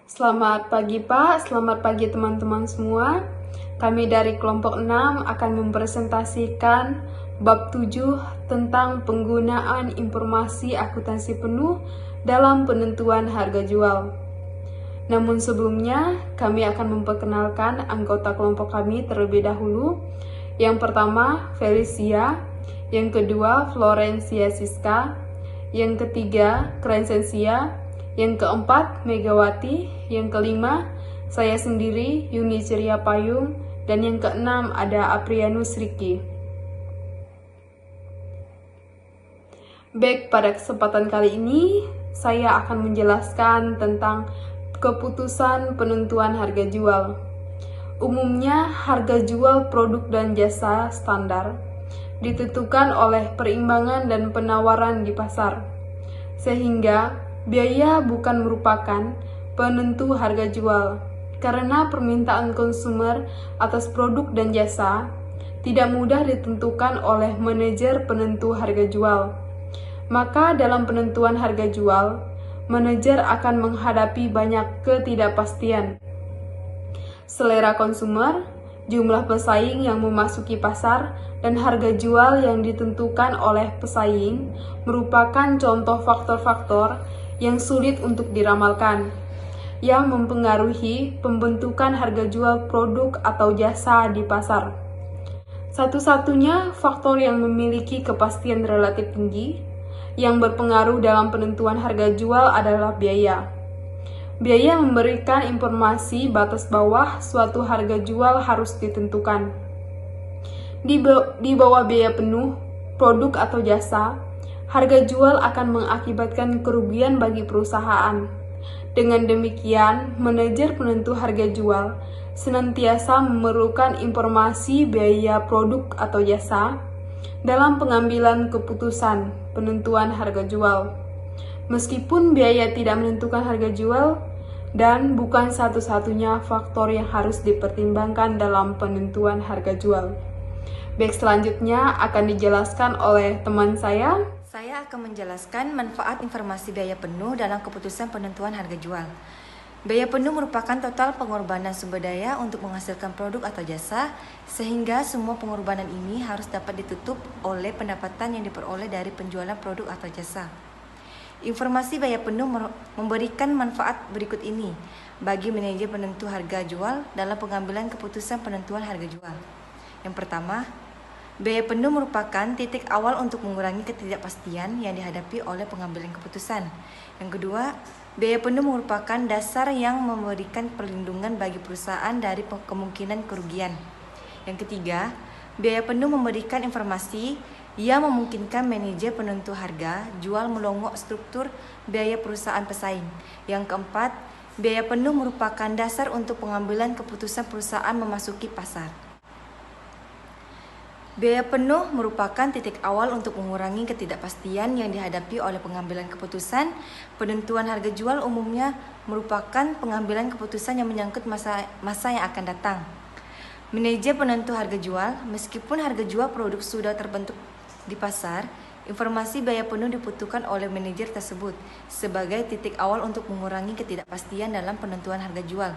Selamat pagi Pak, selamat pagi teman-teman semua. Kami dari kelompok 6 akan mempresentasikan bab 7 tentang penggunaan informasi akuntansi penuh dalam penentuan harga jual. Namun sebelumnya, kami akan memperkenalkan anggota kelompok kami terlebih dahulu. Yang pertama, Felicia. Yang kedua, Florencia Siska. Yang ketiga, Crescencia. Yang keempat, Megawati. Yang kelima, saya sendiri, Yuni Ceria Payung. Dan yang keenam, ada Aprianus Riki. Baik, pada kesempatan kali ini, saya akan menjelaskan tentang keputusan penentuan harga jual. Umumnya, harga jual produk dan jasa standar ditentukan oleh perimbangan dan penawaran di pasar, sehingga biaya bukan merupakan penentu harga jual, karena permintaan konsumer atas produk dan jasa tidak mudah ditentukan oleh manajer penentu harga jual. Maka dalam penentuan harga jual, manajer akan menghadapi banyak ketidakpastian. Selera konsumer, jumlah pesaing yang memasuki pasar, dan harga jual yang ditentukan oleh pesaing merupakan contoh faktor-faktor yang sulit untuk diramalkan, yang mempengaruhi pembentukan harga jual produk atau jasa di pasar. Satu-satunya faktor yang memiliki kepastian relatif tinggi yang berpengaruh dalam penentuan harga jual adalah biaya. Biaya memberikan informasi batas bawah suatu harga jual harus ditentukan. Di bawah biaya penuh, produk atau jasa, harga jual akan mengakibatkan kerugian bagi perusahaan. Dengan demikian, manajer penentu harga jual senantiasa memerlukan informasi biaya produk atau jasa dalam pengambilan keputusan penentuan harga jual. Meskipun biaya tidak menentukan harga jual dan bukan satu-satunya faktor yang harus dipertimbangkan dalam penentuan harga jual. Baik, selanjutnya akan dijelaskan oleh teman saya. Saya akan menjelaskan manfaat informasi biaya penuh dalam keputusan penentuan harga jual. Biaya penuh merupakan total pengorbanan sumber daya untuk menghasilkan produk atau jasa, sehingga semua pengorbanan ini harus dapat ditutup oleh pendapatan yang diperoleh dari penjualan produk atau jasa. Informasi biaya penuh memberikan manfaat berikut ini bagi manajer penentu harga jual dalam pengambilan keputusan penentuan harga jual. Yang pertama, biaya penuh merupakan titik awal untuk mengurangi ketidakpastian yang dihadapi oleh pengambilan keputusan. Yang kedua, biaya penuh merupakan dasar yang memberikan perlindungan bagi perusahaan dari kemungkinan kerugian. Yang ketiga, biaya penuh memberikan informasi yang memungkinkan manajer penentu harga jual melongok struktur biaya perusahaan pesaing. Yang keempat, biaya penuh merupakan dasar untuk pengambilan keputusan perusahaan memasuki pasar. Biaya penuh merupakan titik awal untuk mengurangi ketidakpastian yang dihadapi oleh pengambilan keputusan. Penentuan harga jual umumnya merupakan pengambilan keputusan yang menyangkut masa yang akan datang. Manajer penentu harga jual, meskipun harga jual produk sudah terbentuk di pasar, informasi biaya penuh dibutuhkan oleh manajer tersebut sebagai titik awal untuk mengurangi ketidakpastian dalam penentuan harga jual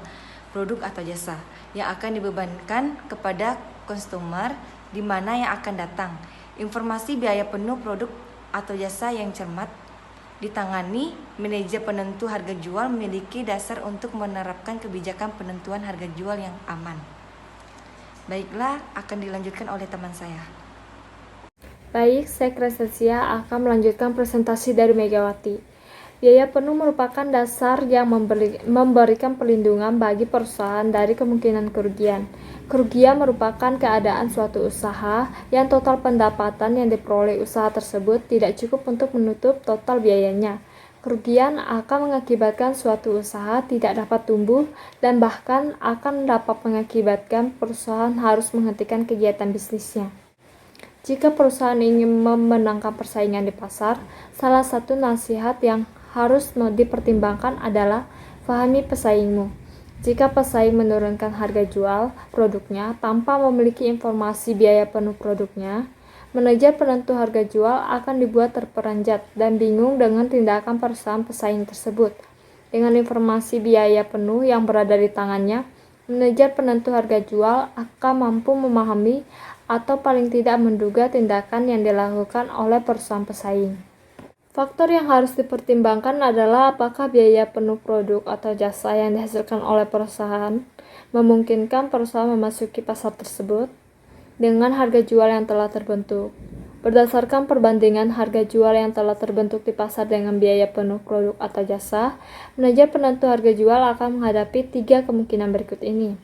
produk atau jasa yang akan dibebankan kepada konsumer di mana yang akan datang. Informasi biaya penuh produk atau jasa yang cermat ditangani manajer penentu harga jual memiliki dasar untuk menerapkan kebijakan penentuan harga jual yang aman. Baiklah, akan dilanjutkan oleh teman saya. Baik, saya Crescencia akan melanjutkan presentasi dari Megawati. Biaya penuh merupakan dasar yang memberikan perlindungan bagi perusahaan dari kemungkinan kerugian. Kerugian merupakan keadaan suatu usaha yang total pendapatan yang diperoleh usaha tersebut tidak cukup untuk menutup total biayanya. Kerugian akan mengakibatkan suatu usaha tidak dapat tumbuh dan bahkan akan dapat mengakibatkan perusahaan harus menghentikan kegiatan bisnisnya. Jika perusahaan ingin memenangkan persaingan di pasar, salah satu nasihat yang harus dipertimbangkan adalah pahami pesaingmu. Jika pesaing menurunkan harga jual produknya tanpa memiliki informasi biaya penuh produknya, manajer penentu harga jual akan dibuat terperanjat dan bingung dengan tindakan perusahaan pesaing tersebut. Dengan informasi biaya penuh yang berada di tangannya, manajer penentu harga jual akan mampu memahami atau paling tidak menduga tindakan yang dilakukan oleh perusahaan pesaing. Faktor yang harus dipertimbangkan adalah apakah biaya penuh produk atau jasa yang dihasilkan oleh perusahaan memungkinkan perusahaan memasuki pasar tersebut dengan harga jual yang telah terbentuk. Berdasarkan perbandingan harga jual yang telah terbentuk di pasar dengan biaya penuh produk atau jasa, manajer penentu harga jual akan menghadapi 3 kemungkinan berikut ini.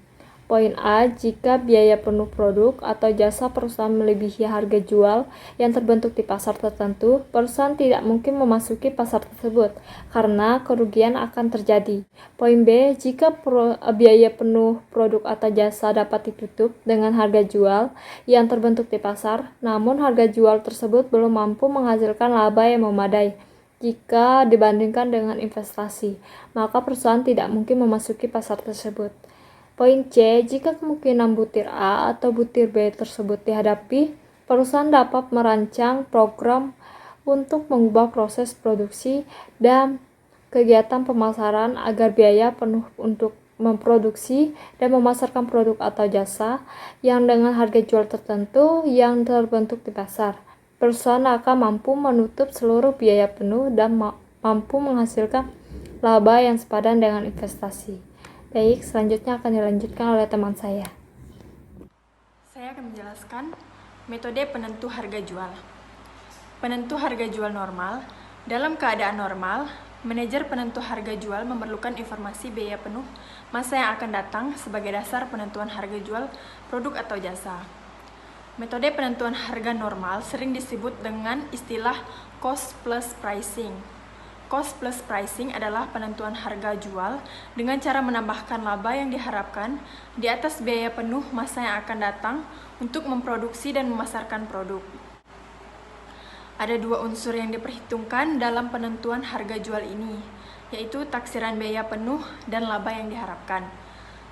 Poin A, jika biaya penuh produk atau jasa perusahaan melebihi harga jual yang terbentuk di pasar tertentu, perusahaan tidak mungkin memasuki pasar tersebut karena kerugian akan terjadi. Poin B, jika biaya penuh produk atau jasa dapat ditutup dengan harga jual yang terbentuk di pasar, namun harga jual tersebut belum mampu menghasilkan laba yang memadai. Jika dibandingkan dengan investasi, maka perusahaan tidak mungkin memasuki pasar tersebut. Poin C, jika kemungkinan butir A atau butir B tersebut dihadapi, perusahaan dapat merancang program untuk mengubah proses produksi dan kegiatan pemasaran agar biaya penuh untuk memproduksi dan memasarkan produk atau jasa yang dengan harga jual tertentu yang terbentuk di pasar. Perusahaan akan mampu menutup seluruh biaya penuh dan mampu menghasilkan laba yang sepadan dengan investasi. Baik, selanjutnya akan dilanjutkan oleh teman saya. Saya akan menjelaskan metode penentu harga jual. Penentu harga jual normal. Dalam keadaan normal, manajer penentu harga jual memerlukan informasi biaya penuh masa yang akan datang sebagai dasar penentuan harga jual produk atau jasa. Metode penentuan harga normal sering disebut dengan istilah cost plus pricing. Cost plus pricing adalah penentuan harga jual dengan cara menambahkan laba yang diharapkan di atas biaya penuh masa yang akan datang untuk memproduksi dan memasarkan produk. Ada 2 unsur yang diperhitungkan dalam penentuan harga jual ini, yaitu taksiran biaya penuh dan laba yang diharapkan.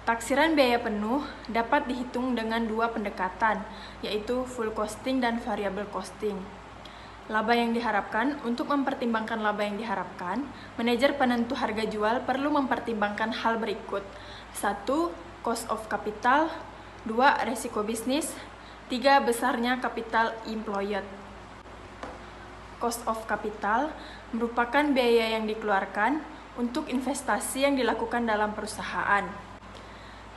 Taksiran biaya penuh dapat dihitung dengan 2 pendekatan, yaitu full costing dan variable costing. Laba yang diharapkan. Untuk mempertimbangkan laba yang diharapkan, manajer penentu harga jual perlu mempertimbangkan hal berikut. 1. Cost of capital. 2. Resiko bisnis. 3. Besarnya capital employed. Cost of capital merupakan biaya yang dikeluarkan untuk investasi yang dilakukan dalam perusahaan.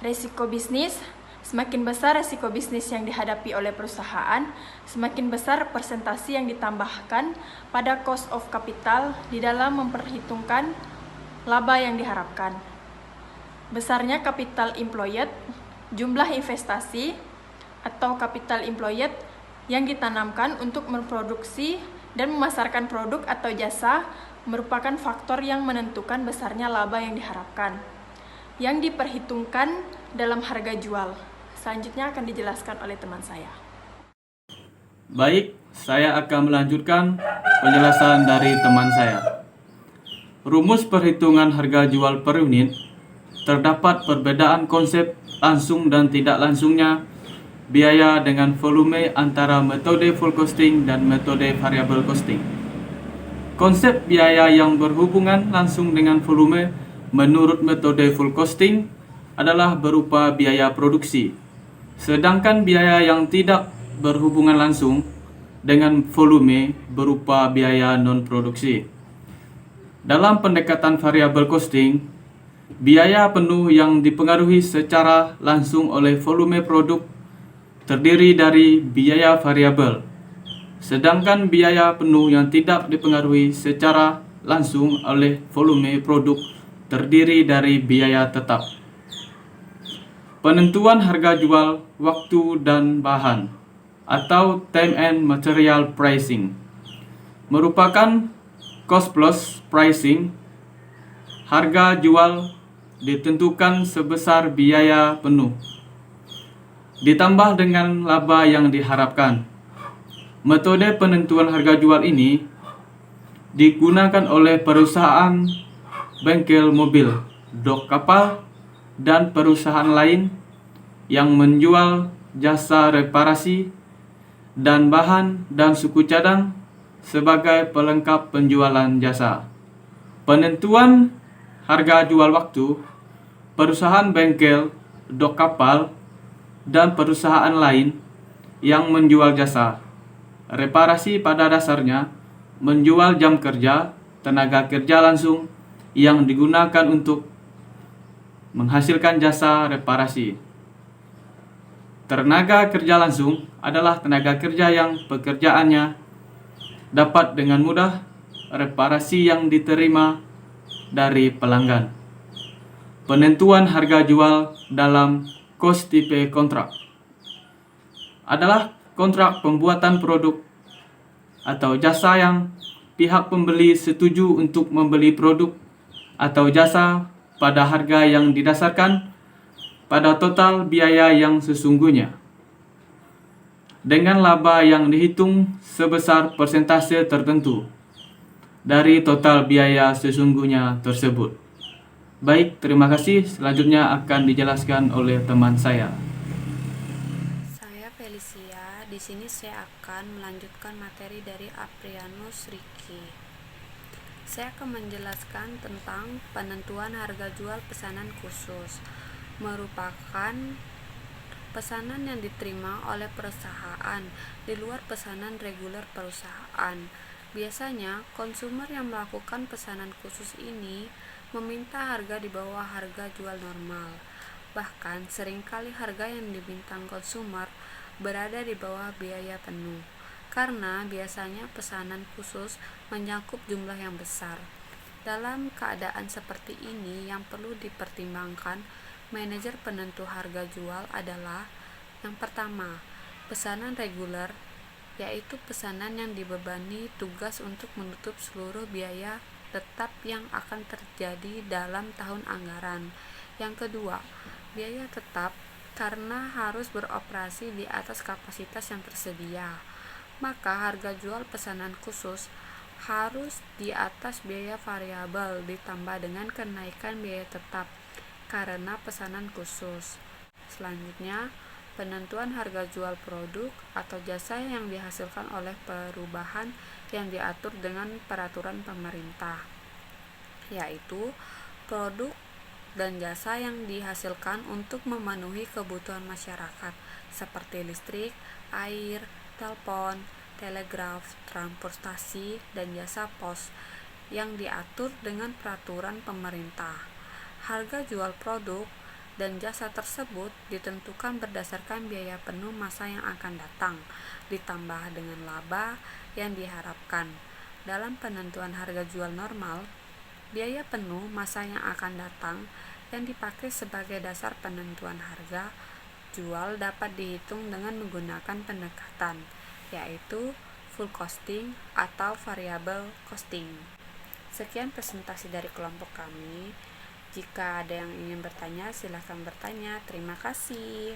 Resiko bisnis. Semakin besar resiko bisnis yang dihadapi oleh perusahaan, semakin besar persentase yang ditambahkan pada cost of capital di dalam memperhitungkan laba yang diharapkan. Besarnya capital employed, jumlah investasi atau capital employed yang ditanamkan untuk memproduksi dan memasarkan produk atau jasa merupakan faktor yang menentukan besarnya laba yang diharapkan, yang diperhitungkan dalam harga jual. Selanjutnya akan dijelaskan oleh teman saya. Baik, saya akan melanjutkan penjelasan dari teman saya. Rumus perhitungan harga jual per unit. Terdapat perbedaan konsep langsung dan tidak langsungnya biaya dengan volume antara metode full costing dan metode variable costing. Konsep biaya yang berhubungan langsung dengan volume menurut metode full costing adalah berupa biaya produksi. Sedangkan biaya yang tidak berhubungan langsung dengan volume berupa biaya non-produksi. Dalam pendekatan variable costing, biaya penuh yang dipengaruhi secara langsung oleh volume produk terdiri dari biaya variabel. Sedangkan biaya penuh yang tidak dipengaruhi secara langsung oleh volume produk terdiri dari biaya tetap. Penentuan harga jual waktu dan bahan atau time and material pricing merupakan cost plus pricing. Harga jual ditentukan sebesar biaya penuh ditambah dengan laba yang diharapkan. Metode penentuan harga jual ini digunakan oleh perusahaan bengkel mobil, dok kapal, dan perusahaan lain yang menjual jasa reparasi dan bahan dan suku cadang sebagai pelengkap penjualan jasa. Penentuan harga jual waktu, perusahaan bengkel, dok kapal, dan perusahaan lain yang menjual jasa. Reparasi pada dasarnya menjual jam kerja, tenaga kerja langsung yang digunakan untuk menghasilkan jasa reparasi. Tenaga kerja langsung adalah tenaga kerja yang pekerjaannya dapat dengan mudah reparasi yang diterima dari pelanggan. Penentuan harga jual dalam cost type kontrak adalah kontrak pembuatan produk atau jasa yang pihak pembeli setuju untuk membeli produk atau jasa pada harga yang didasarkan pada total biaya yang sesungguhnya, dengan laba yang dihitung sebesar persentase tertentu dari total biaya sesungguhnya tersebut. Baik, terima kasih. Selanjutnya akan dijelaskan oleh teman saya. Saya Felicia. Di sini saya akan melanjutkan materi dari Aprianus Riki. Saya akan menjelaskan tentang penentuan harga jual pesanan khusus. Merupakan pesanan yang diterima oleh perusahaan di luar pesanan reguler perusahaan. Biasanya, konsumer yang melakukan pesanan khusus ini meminta harga di bawah harga jual normal. Bahkan, seringkali harga yang diminta konsumer berada di bawah biaya penuh, karena biasanya pesanan khusus menyangkut jumlah yang besar. Dalam keadaan seperti ini, yang perlu dipertimbangkan manajer penentu harga jual adalah yang pertama, pesanan reguler, yaitu pesanan yang dibebani tugas untuk menutup seluruh biaya tetap yang akan terjadi dalam tahun anggaran. Yang kedua, biaya tetap karena harus beroperasi di atas kapasitas yang tersedia. Maka harga jual pesanan khusus harus di atas biaya variabel ditambah dengan kenaikan biaya tetap karena pesanan khusus. Selanjutnya, penentuan harga jual produk atau jasa yang dihasilkan oleh perubahan yang diatur dengan peraturan pemerintah, yaitu produk dan jasa yang dihasilkan untuk memenuhi kebutuhan masyarakat seperti listrik, air, telepon, telegraf, transportasi, dan jasa pos yang diatur dengan peraturan pemerintah. Harga jual produk dan jasa tersebut ditentukan berdasarkan biaya penuh masa yang akan datang, ditambah dengan laba yang diharapkan. Dalam penentuan harga jual normal, biaya penuh masa yang akan datang yang dipakai sebagai dasar penentuan harga jual dapat dihitung dengan menggunakan pendekatan, yaitu full costing atau variable costing. Sekian presentasi dari kelompok kami. Jika ada yang ingin bertanya, silakan bertanya. Terima kasih.